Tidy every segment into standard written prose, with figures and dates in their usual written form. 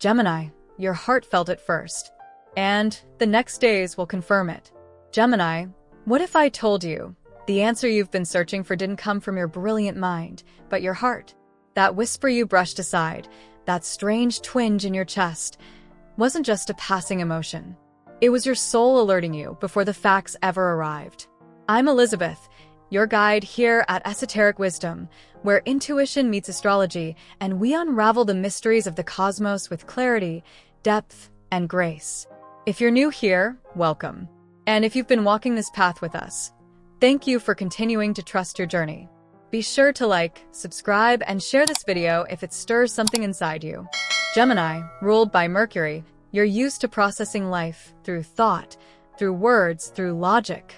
Gemini, your heart felt it first, and the next days will confirm it. Gemini, what if I told you the answer you've been searching for didn't come from your brilliant mind, but your heart? That whisper you brushed aside, that strange twinge in your chest, wasn't just a passing emotion. It was your soul alerting you before the facts ever arrived. I'm Elizabeth, your guide here at Esoteric Wisdom, where intuition meets astrology, and we unravel the mysteries of the cosmos with clarity, depth, and grace. If you're new here, welcome. And if you've been walking this path with us, thank you for continuing to trust your journey. Be sure to like, subscribe, and share this video if it stirs something inside you. Gemini, ruled by Mercury, you're used to processing life through thought, through words, through logic.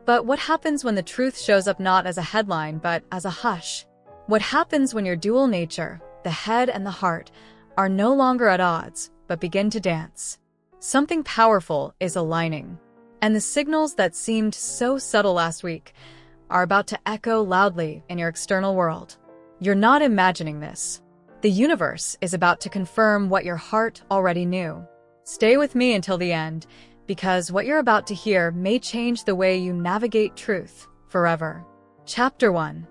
But what happens when the truth shows up not as a headline, but as a hush? What happens when your dual nature, the head and the heart, are no longer at odds, but begin to dance? Something powerful is aligning. And the signals that seemed so subtle last week are about to echo loudly in your external world. You're not imagining this. The universe is about to confirm what your heart already knew. Stay with me until the end, because what you're about to hear may change the way you navigate truth forever. Chapter 1.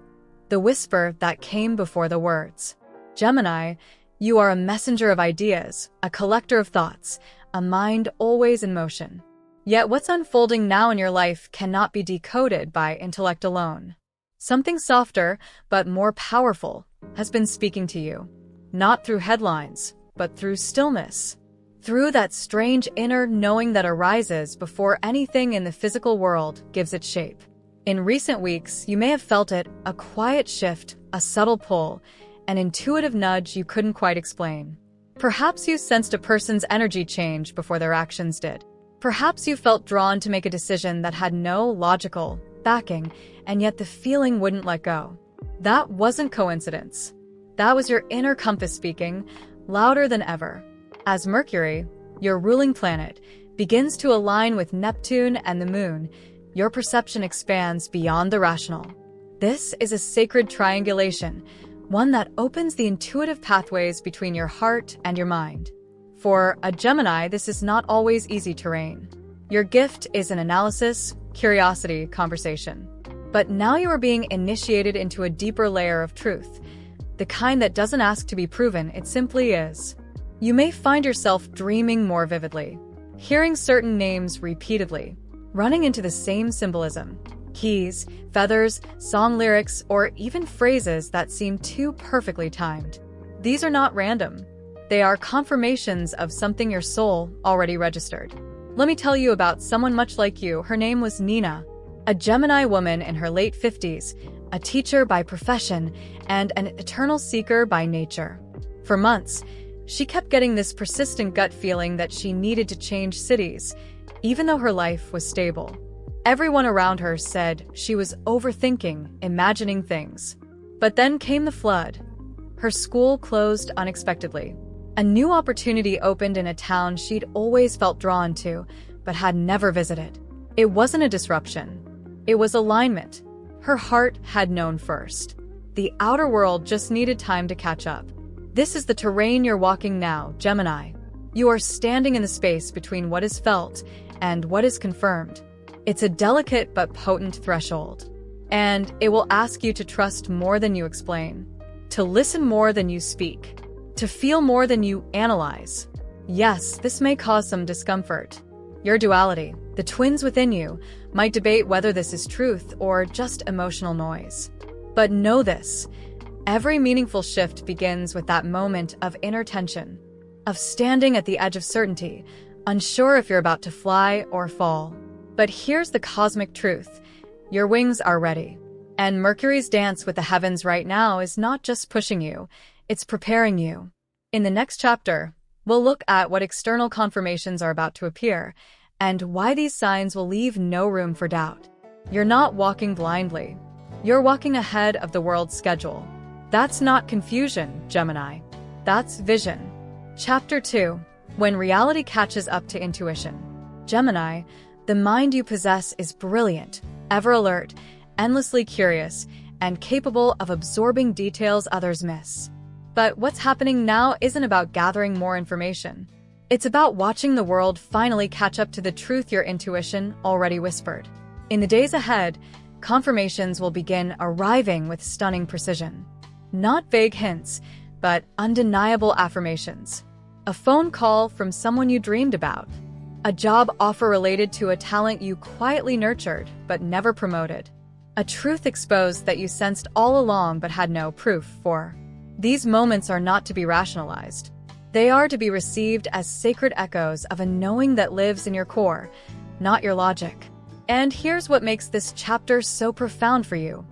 The Whisper That Came Before the Words. Gemini, you are a messenger of ideas, a collector of thoughts, a mind always in motion. Yet what's unfolding now in your life cannot be decoded by intellect alone. Something softer, but more powerful, has been speaking to you. Not through headlines, but through stillness. Through that strange inner knowing that arises before anything in the physical world gives it shape. In recent weeks, you may have felt it, a quiet shift, a subtle pull, an intuitive nudge you couldn't quite explain. Perhaps you sensed a person's energy change before their actions did. Perhaps you felt drawn to make a decision that had no logical backing, and yet the feeling wouldn't let go. That wasn't coincidence. That was your inner compass speaking, louder than ever. As Mercury, your ruling planet, begins to align with Neptune and the Moon, your perception expands beyond the rational. This is a sacred triangulation, one that opens the intuitive pathways between your heart and your mind. For a Gemini, this is not always easy terrain. Your gift is an analysis, curiosity, conversation. But now you are being initiated into a deeper layer of truth, the kind that doesn't ask to be proven, it simply is. You may find yourself dreaming more vividly, hearing certain names repeatedly, running into the same symbolism, keys, feathers, song lyrics, or even phrases that seem too perfectly timed. These are not random. They are confirmations of something your soul already registered. Let me tell you about someone much like you. Her name was Nina, a Gemini woman in her late 50s, a teacher by profession and an eternal seeker by nature. For months, she kept getting this persistent gut feeling that she needed to change cities, even though her life was stable. Everyone around her said she was overthinking, imagining things. But then came the flood. Her school closed unexpectedly. A new opportunity opened in a town she'd always felt drawn to, but had never visited. It wasn't a disruption. It was alignment. Her heart had known first. The outer world just needed time to catch up. This is the terrain you're walking now, Gemini. You are standing in the space between what is felt and what is confirmed. It's a delicate but potent threshold. And it will ask you to trust more than you explain, to listen more than you speak, to feel more than you analyze. Yes, this may cause some discomfort. Your duality, the twins within you, might debate whether this is truth or just emotional noise. But know this. Every meaningful shift begins with that moment of inner tension, of standing at the edge of certainty, unsure if you're about to fly or fall. But here's the cosmic truth. Your wings are ready. And Mercury's dance with the heavens right now is not just pushing you, it's preparing you. In the next chapter, we'll look at what external confirmations are about to appear, and why these signs will leave no room for doubt. You're not walking blindly. You're walking ahead of the world's schedule. That's not confusion, Gemini. That's vision. Chapter 2. When reality catches up to intuition. Gemini, the mind you possess is brilliant, ever alert, endlessly curious, and capable of absorbing details others miss. But what's happening now isn't about gathering more information. It's about watching the world finally catch up to the truth your intuition already whispered. In the days ahead, confirmations will begin arriving with stunning precision. Not vague hints, but undeniable affirmations. A phone call from someone you dreamed about. A job offer related to a talent you quietly nurtured but never promoted. A truth exposed that you sensed all along but had no proof for. These moments are not to be rationalized. They are to be received as sacred echoes of a knowing that lives in your core, not your logic. And here's what makes this chapter so profound for you.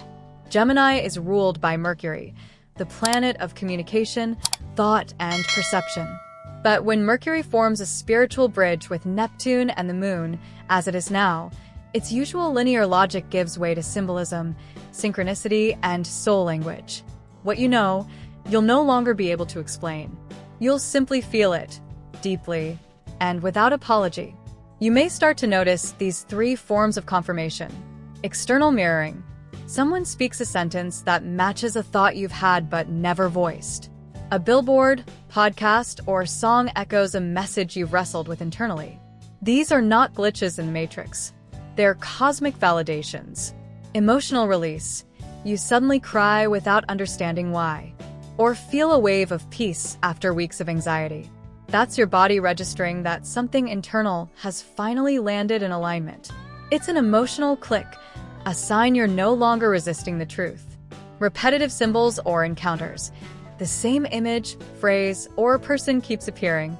Gemini is ruled by Mercury, the planet of communication, thought, and perception. But when Mercury forms a spiritual bridge with Neptune and the Moon, as it is now, its usual linear logic gives way to symbolism, synchronicity, and soul language. What you know, you'll no longer be able to explain. You'll simply feel it, deeply, and without apology. You may start to notice these three forms of confirmation. External mirroring. Someone speaks a sentence that matches a thought you've had but never voiced. A billboard, podcast, or song echoes a message you've wrestled with internally. These are not glitches in the matrix. They're cosmic validations. Emotional release. You suddenly cry without understanding why. Or feel a wave of peace after weeks of anxiety. That's your body registering that something internal has finally landed in alignment. It's an emotional click, a sign you're no longer resisting the truth. Repetitive symbols or encounters. The same image, phrase, or person keeps appearing,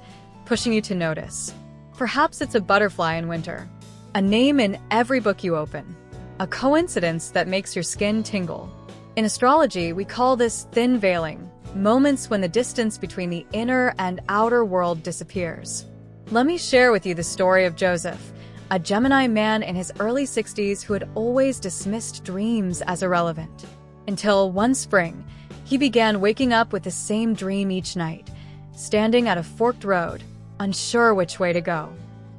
pushing you to notice. Perhaps it's a butterfly in winter, a name in every book you open, a coincidence that makes your skin tingle. In astrology, we call this thin veiling, moments when the distance between the inner and outer world disappears. Let me share with you the story of Joseph, a Gemini man in his early 60s who had always dismissed dreams as irrelevant. Until one spring, he began waking up with the same dream each night, standing at a forked road, unsure which way to go.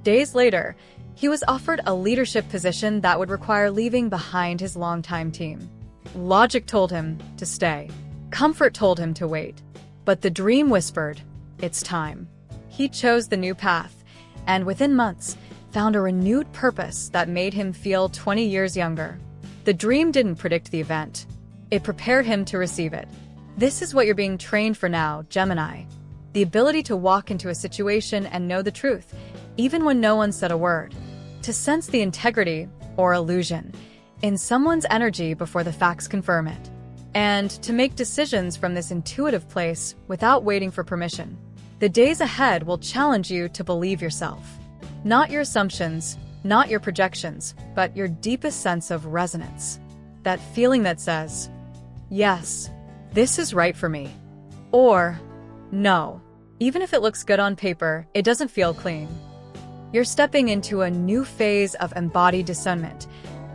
Days later, he was offered a leadership position that would require leaving behind his longtime team. Logic told him to stay. Comfort told him to wait. But the dream whispered, "It's time." He chose the new path, and within months, found a renewed purpose that made him feel 20 years younger. The dream didn't predict the event. It prepared him to receive it. This is what you're being trained for now, Gemini. The ability to walk into a situation and know the truth, even when no one said a word. To sense the integrity, or illusion, in someone's energy before the facts confirm it. And to make decisions from this intuitive place without waiting for permission. The days ahead will challenge you to believe yourself. Not your assumptions, not your projections, but your deepest sense of resonance. That feeling that says, yes, this is right for me. Or, no, even if it looks good on paper, it doesn't feel clean. You're stepping into a new phase of embodied discernment,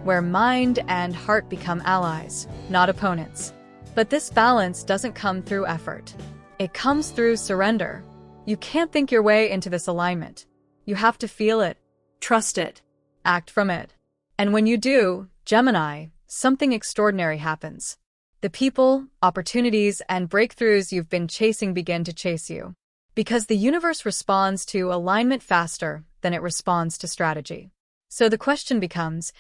where mind and heart become allies, not opponents. But this balance doesn't come through effort. It comes through surrender. You can't think your way into this alignment. You have to feel it, trust it, act from it. And when you do, Gemini, something extraordinary happens. The people, opportunities, and breakthroughs you've been chasing begin to chase you. Because the universe responds to alignment faster than it responds to strategy. So the question becomes,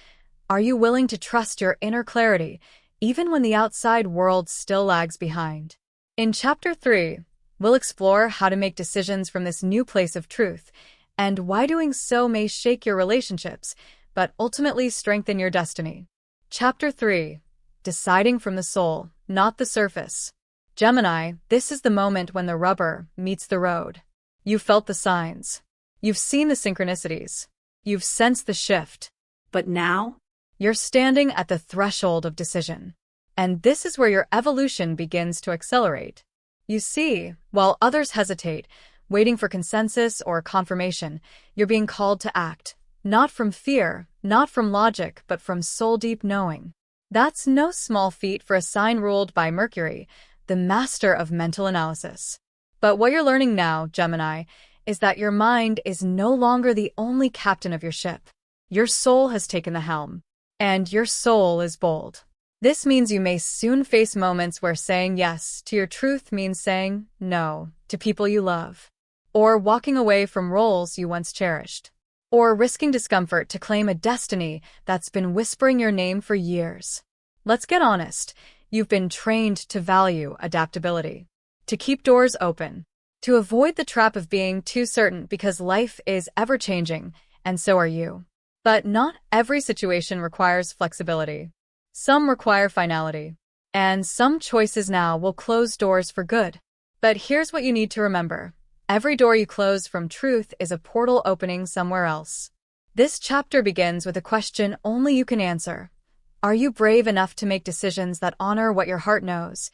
are you willing to trust your inner clarity, even when the outside world still lags behind? In Chapter 3, we'll explore how to make decisions from this new place of truth, and why doing so may shake your relationships, but ultimately strengthen your destiny. Chapter 3. Deciding from the soul, not the surface. Gemini, this is the moment when the rubber meets the road. You've felt the signs. You've seen the synchronicities. You've sensed the shift. But now, you're standing at the threshold of decision. And this is where your evolution begins to accelerate. You see, while others hesitate, waiting for consensus or confirmation, you're being called to act. Not from fear, not from logic, but from soul-deep knowing. That's no small feat for a sign ruled by Mercury, the master of mental analysis. But what you're learning now, Gemini, is that your mind is no longer the only captain of your ship. Your soul has taken the helm. And your soul is bold. This means you may soon face moments where saying yes to your truth means saying no to people you love, or walking away from roles you once cherished, or risking discomfort to claim a destiny that's been whispering your name for years. Let's get honest. You've been trained to value adaptability, to keep doors open, to avoid the trap of being too certain because life is ever-changing, and so are you. But not every situation requires flexibility. Some require finality, and some choices now will close doors for good. But here's what you need to remember. Every door you close from truth is a portal opening somewhere else. This chapter begins with a question only you can answer. Are you brave enough to make decisions that honor what your heart knows,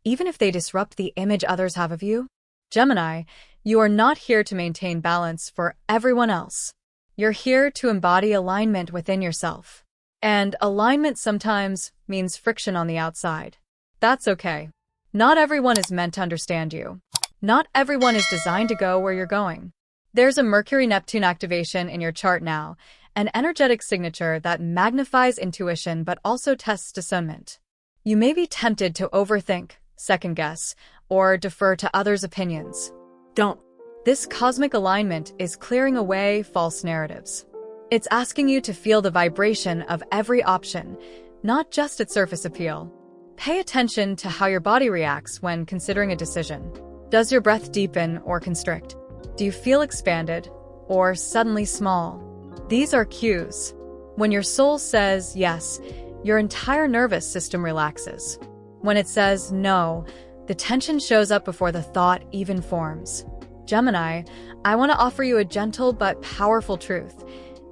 even if they disrupt the image others have of you? Gemini, you are not here to maintain balance for everyone else. You're here to embody alignment within yourself. And alignment sometimes means friction on the outside. That's okay. Not everyone is meant to understand you. Not everyone is designed to go where you're going. There's a Mercury-Neptune activation in your chart now, an energetic signature that magnifies intuition but also tests discernment. You may be tempted to overthink, second-guess, or defer to others' opinions. Don't. This cosmic alignment is clearing away false narratives. It's asking you to feel the vibration of every option, not just its surface appeal. Pay attention to how your body reacts when considering a decision. Does your breath deepen or constrict? Do you feel expanded or suddenly small? These are cues. When your soul says yes, your entire nervous system relaxes. When it says no, the tension shows up before the thought even forms. Gemini, I want to offer you a gentle but powerful truth.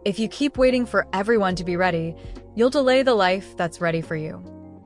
If you keep waiting for everyone to be ready, you'll delay the life that's ready for you.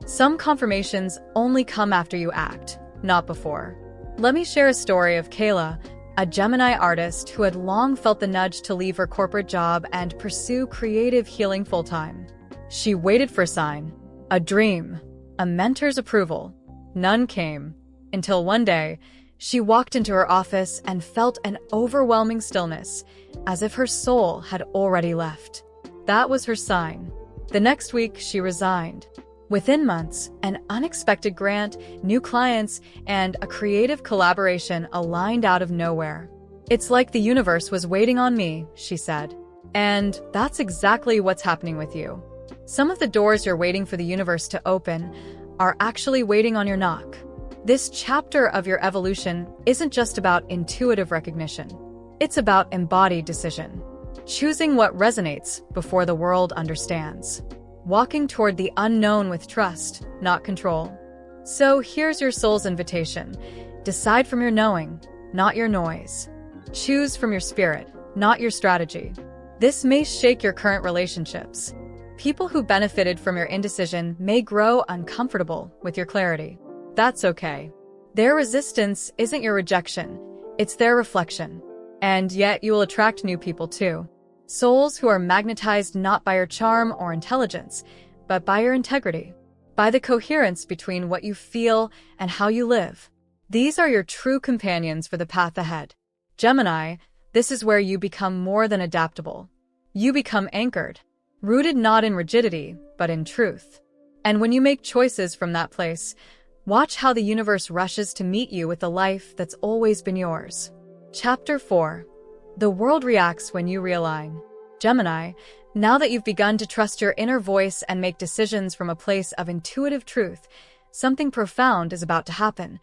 Some confirmations only come after you act, not before. Let me share a story of Kayla, a Gemini artist who had long felt the nudge to leave her corporate job and pursue creative healing full-time. She waited for a sign, a dream, a mentor's approval. None came, until one day, she walked into her office and felt an overwhelming stillness, as if her soul had already left. That was her sign. The next week, she resigned. Within months, an unexpected grant, new clients, and a creative collaboration aligned out of nowhere. It's like the universe was waiting on me, she said. And that's exactly what's happening with you. Some of the doors you're waiting for the universe to open are actually waiting on your knock. This chapter of your evolution isn't just about intuitive recognition. It's about embodied decision. Choosing what resonates before the world understands. Walking toward the unknown with trust, not control. So here's your soul's invitation. Decide from your knowing, not your noise. Choose from your spirit, not your strategy. This may shake your current relationships. People who benefited from your indecision may grow uncomfortable with your clarity. That's okay. Their resistance isn't your rejection, it's their reflection. And yet you will attract new people too. Souls who are magnetized not by your charm or intelligence, but by your integrity, by the coherence between what you feel and how you live. These are your true companions for the path ahead. Gemini, this is where you become more than adaptable. You become anchored, rooted not in rigidity, but in truth. And when you make choices from that place, watch how the universe rushes to meet you with the life that's always been yours. Chapter 4. The world reacts when you realign. Gemini, now that you've begun to trust your inner voice and make decisions from a place of intuitive truth, something profound is about to happen.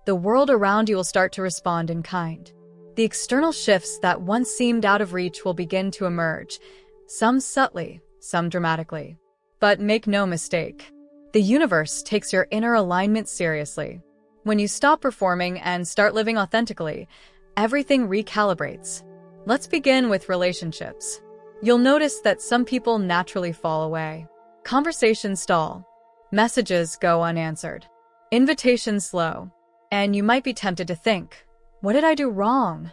The world around you will start to respond in kind. The external shifts that once seemed out of reach will begin to emerge, some subtly, some dramatically. But make no mistake, the universe takes your inner alignment seriously. When you stop performing and start living authentically, everything recalibrates. Let's begin with relationships. You'll notice that some people naturally fall away. Conversations stall. Messages go unanswered. Invitations slow. And you might be tempted to think, what did I do wrong?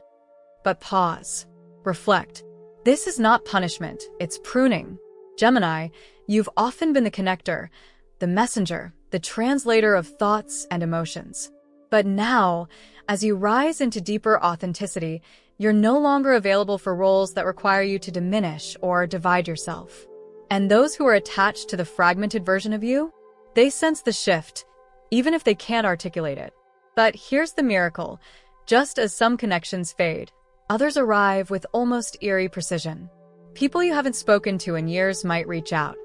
But pause. Reflect. This is not punishment, it's pruning. Gemini, you've often been the connector, the messenger, the translator of thoughts and emotions. But now, as you rise into deeper authenticity, you're no longer available for roles that require you to diminish or divide yourself. And those who are attached to the fragmented version of you, They sense the shift, even if they can't articulate it. But here's the miracle. Just as some connections fade, others arrive with almost eerie precision. People you haven't spoken to in years might reach out.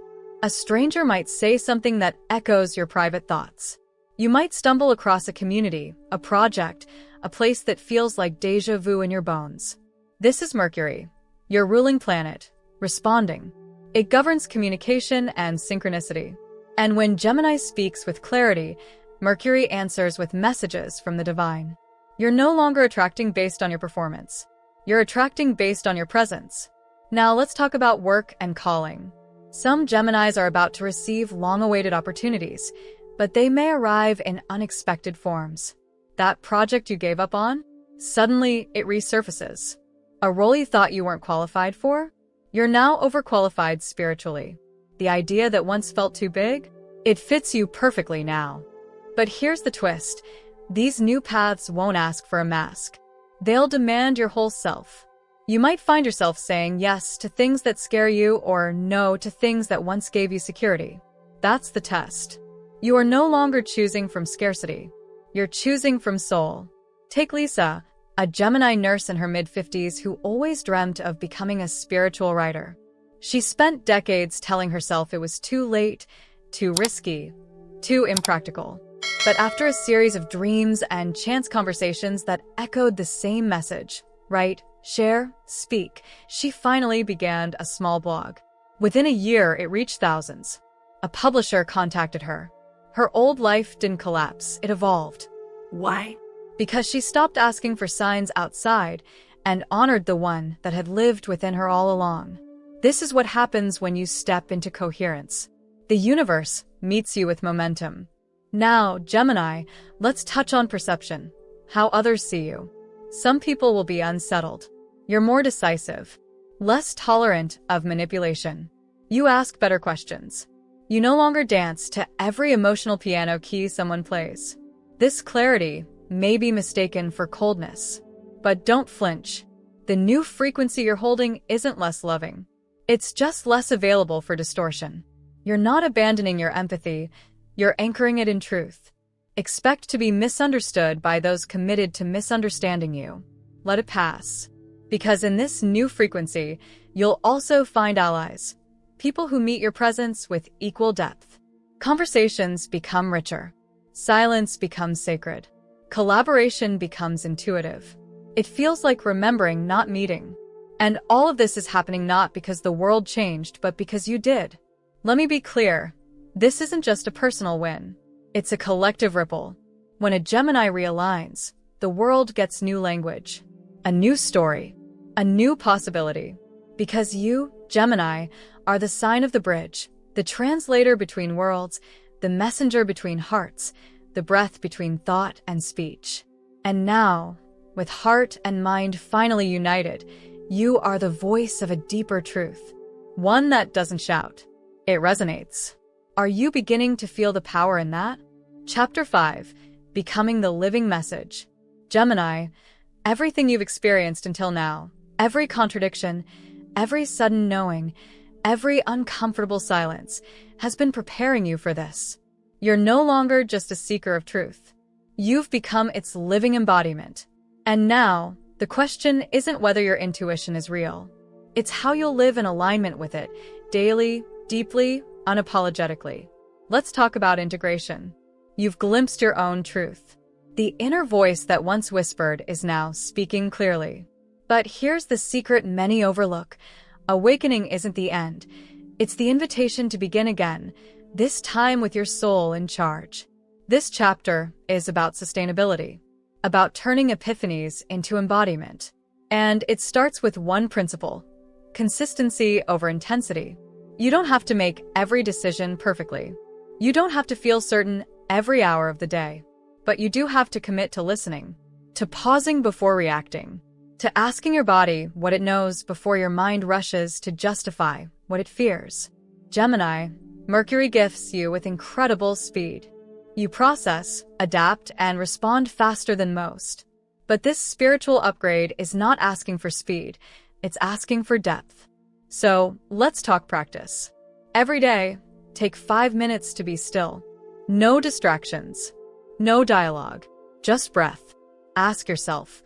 A stranger might say something that echoes your private thoughts. You might stumble across a community, a project, a place that feels like déjà vu in your bones. This is Mercury, your ruling planet, responding. It governs communication and synchronicity. And when Gemini speaks with clarity, Mercury answers with messages from the divine. You're no longer attracting based on your performance. You're attracting based on your presence. Now let's talk about work and calling. Some Geminis are about to receive long-awaited opportunities, but they may arrive in unexpected forms. That project you gave up on? Suddenly, it resurfaces. A role you thought you weren't qualified for? You're now overqualified spiritually. The idea that once felt too big? It fits you perfectly now. But here's the twist. These new paths won't ask for a mask. They'll demand your whole self. You might find yourself saying yes to things that scare you or no to things that once gave you security. That's the test. You are no longer choosing from scarcity. You're choosing from soul. Take Lisa, a Gemini nurse in her mid-50s who always dreamt of becoming a spiritual writer. She spent decades telling herself it was too late, too risky, too impractical. But after a series of dreams and chance conversations that echoed the same message, write, share, speak, she finally began a small blog. Within a year, it reached thousands. A publisher contacted her. Her old life didn't collapse, it evolved. Why? Because she stopped asking for signs outside and honored the one that had lived within her all along. This is what happens when you step into coherence. The universe meets you with momentum. Now, Gemini, let's touch on perception, how others see you. Some people will be unsettled. You're more decisive, less tolerant of manipulation. You ask better questions. You no longer dance to every emotional piano key someone plays. This clarity may be mistaken for coldness. But don't flinch. The new frequency you're holding isn't less loving. It's just less available for distortion. You're not abandoning your empathy, you're anchoring it in truth. Expect to be misunderstood by those committed to misunderstanding you. Let it pass. Because in this new frequency, you'll also find allies. People who meet your presence with equal depth. Conversations become richer. Silence becomes sacred. Collaboration becomes intuitive. It feels like remembering, not meeting. And all of this is happening not because the world changed, but because you did. Let me be clear. This isn't just a personal win. It's a collective ripple. When a Gemini realigns, the world gets new language, a new story, a new possibility. Because you, Gemini, are the sign of the bridge, the translator between worlds, the messenger between hearts, the breath between thought and speech. And now, with heart and mind finally united, you are the voice of a deeper truth. One that doesn't shout. It resonates. Are you beginning to feel the power in that? Chapter 5. Becoming the Living Message. Gemini, everything you've experienced until now, every contradiction, every sudden knowing, every uncomfortable silence, has been preparing you for this. You're no longer just a seeker of truth. You've become its living embodiment. And now, the question isn't whether your intuition is real. It's how you'll live in alignment with it, daily, deeply, unapologetically. Let's talk about integration. You've glimpsed your own truth. The inner voice that once whispered is now speaking clearly. But here's the secret many overlook. Awakening isn't the end. It's the invitation to begin again, this time with your soul in charge. This chapter is about sustainability, about turning epiphanies into embodiment. And it starts with one principle: consistency over intensity. You don't have to make every decision perfectly. You don't have to feel certain every hour of the day. But you do have to commit to listening, to pausing before reacting, to asking your body what it knows before your mind rushes to justify what it fears. Gemini, Mercury gifts you with incredible speed. You process, adapt, and respond faster than most. But this spiritual upgrade is not asking for speed, it's asking for depth. So, let's talk practice. Every day, take 5 minutes to be still. No distractions. No dialogue. Just breath. Ask yourself,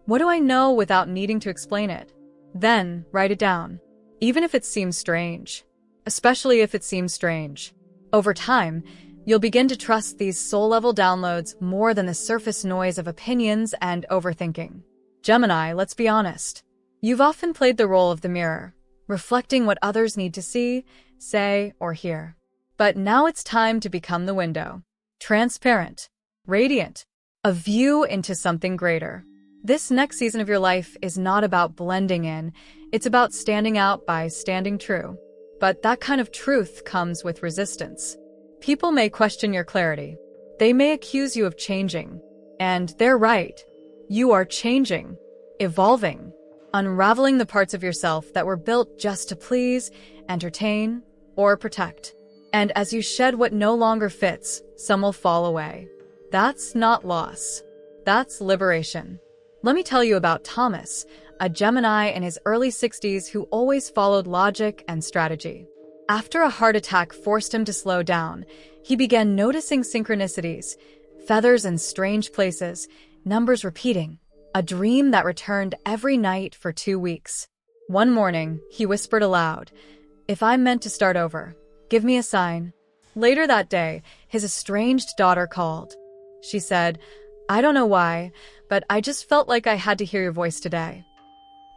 what do I know without needing to explain it? Then write it down. Even if it seems strange. Especially if it seems strange. Over time, you'll begin to trust these soul-level downloads more than the surface noise of opinions and overthinking. Gemini, let's be honest. You've often played the role of the mirror, reflecting what others need to see, say, or hear. But now it's time to become the window. Transparent, radiant, a view into something greater. This next season of your life is not about blending in, it's about standing out by standing true. But that kind of truth comes with resistance. People may question your clarity. They may accuse you of changing. And they're right. You are changing, evolving, unraveling the parts of yourself that were built just to please, entertain, or protect. And as you shed what no longer fits, some will fall away. That's not loss. That's liberation. Let me tell you about Thomas, a Gemini in his early 60s who always followed logic and strategy. After a heart attack forced him to slow down, he began noticing synchronicities, feathers in strange places, numbers repeating, a dream that returned every night for 2 weeks. One morning, he whispered aloud, "If I'm meant to start over, give me a sign." Later that day, his estranged daughter called. She said, "I don't know why, but I just felt like I had to hear your voice today."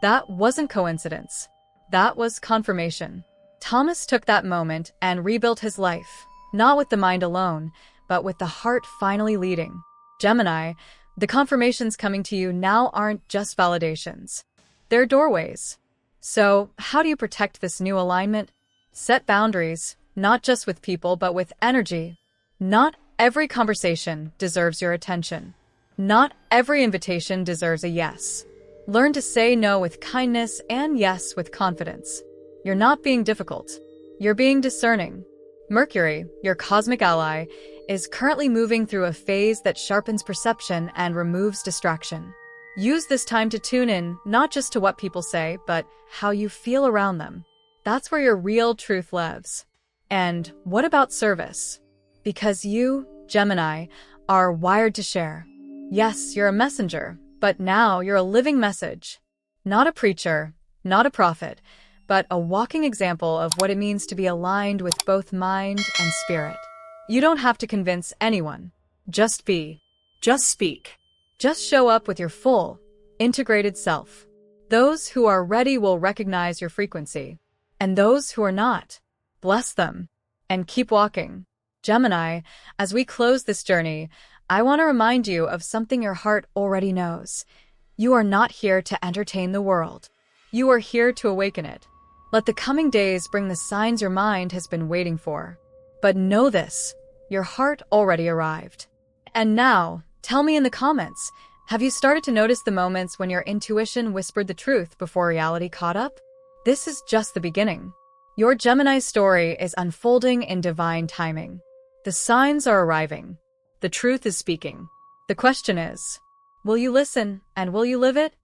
That wasn't coincidence. That was confirmation. Thomas took that moment and rebuilt his life, not with the mind alone, but with the heart finally leading. Gemini, the confirmations coming to you now aren't just validations. They're doorways. So, how do you protect this new alignment? Set boundaries, not just with people, but with energy. Not every conversation deserves your attention. Not every invitation deserves a yes. Learn to say no with kindness and yes with confidence. You're not being difficult. You're being discerning. Mercury, your cosmic ally, is currently moving through a phase that sharpens perception and removes distraction. Use this time to tune in not just to what people say, but how you feel around them. That's where your real truth lives. And what about service? Because you, Gemini, are wired to share. Yes, you're a messenger, but now you're a living message. Not a preacher, not a prophet, but a walking example of what it means to be aligned with both mind and spirit. You don't have to convince anyone. Just be. Just speak. Just show up with your full, integrated self. Those who are ready will recognize your frequency. And those who are not, bless them. And keep walking. Gemini, as we close this journey, I want to remind you of something your heart already knows. You are not here to entertain the world. You are here to awaken it. Let the coming days bring the signs your mind has been waiting for. But know this, your heart already arrived. And now, tell me in the comments, have you started to notice the moments when your intuition whispered the truth before reality caught up? This is just the beginning. Your Gemini story is unfolding in divine timing. The signs are arriving. The truth is speaking. The question is, will you listen and will you live it?